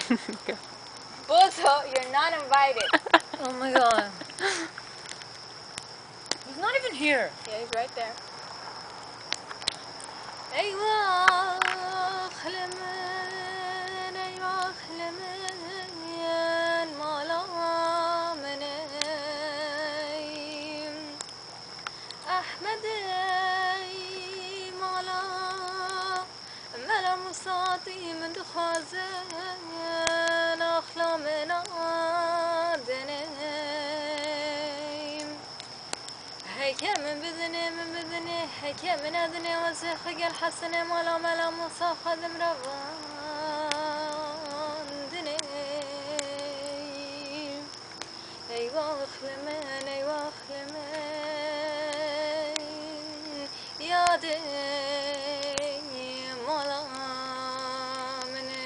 Bozo, you're not invited. Oh my god. He's not even here. Yeah, he's right there. أيوة خلمن أيوة خلمن مالا مني أحمد مالا ملا مصاطي من دخازن أخلا من عدني هيك من بذني هيك من أذني وزخ الحسن ملا مصاخذ مروان دني أيوة خلمن يا دي ملا مني